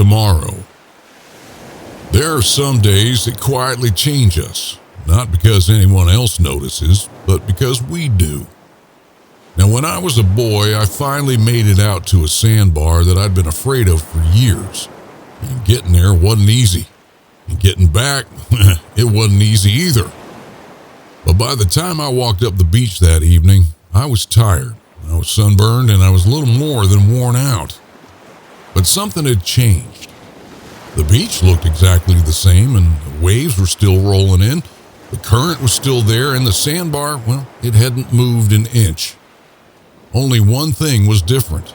tomorrow. There are some days that quietly change us, not because anyone else notices, but because we do. Now, when I was a boy, I finally made it out to a sandbar that I'd been afraid of for years. And getting there wasn't easy. And getting back, it wasn't easy either. But by the time I walked up the beach that evening, I was tired. I was sunburned and I was a little more than worn out. But something had changed. The beach looked exactly the same and the waves were still rolling in. The current was still there and the sandbar, well, it hadn't moved an inch. Only one thing was different.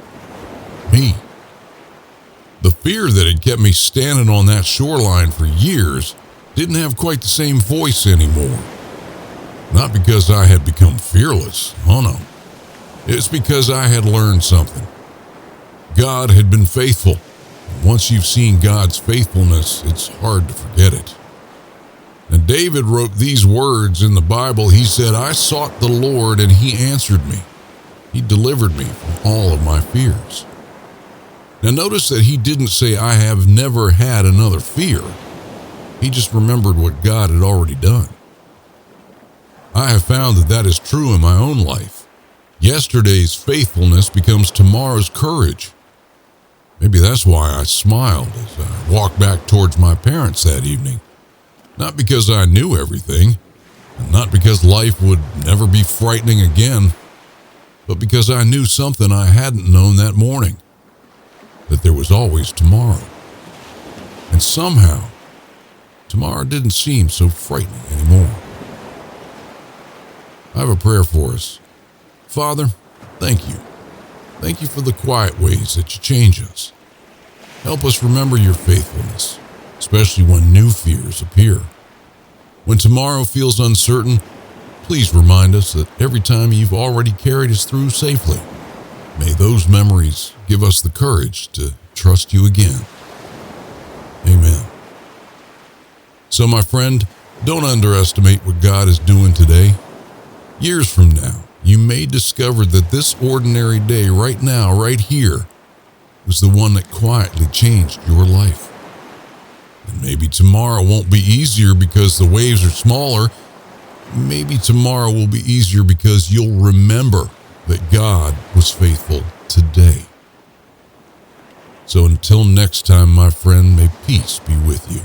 Me. The fear that had kept me standing on that shoreline for years didn't have quite the same voice anymore. Not because I had become fearless, oh no. It's because I had learned something. God had been faithful. Once you've seen God's faithfulness, it's hard to forget it. And David wrote these words in the Bible. He said, "I sought the Lord and he answered me. He delivered me from all of my fears." Now notice that he didn't say, "I have never had another fear." He just remembered what God had already done. I have found that that is true in my own life. Yesterday's faithfulness becomes tomorrow's courage. Maybe that's why I smiled as I walked back towards my parents that evening. Not because I knew everything, and not because life would never be frightening again, but because I knew something I hadn't known that morning, that there was always tomorrow. And somehow, tomorrow didn't seem so frightening anymore. I have a prayer for us. Father, thank you. Thank you for the quiet ways that you change us. Help us remember your faithfulness, especially when new fears appear. When tomorrow feels uncertain, please remind us that every time you've already carried us through safely. May those memories give us the courage to trust you again. Amen. So, my friend, don't underestimate what God is doing today. Years from now, you may discover that this ordinary day right now, right here, was the one that quietly changed your life. And maybe tomorrow won't be easier because the waves are smaller. Maybe tomorrow will be easier because you'll remember that God was faithful today. So until next time, my friend, may peace be with you.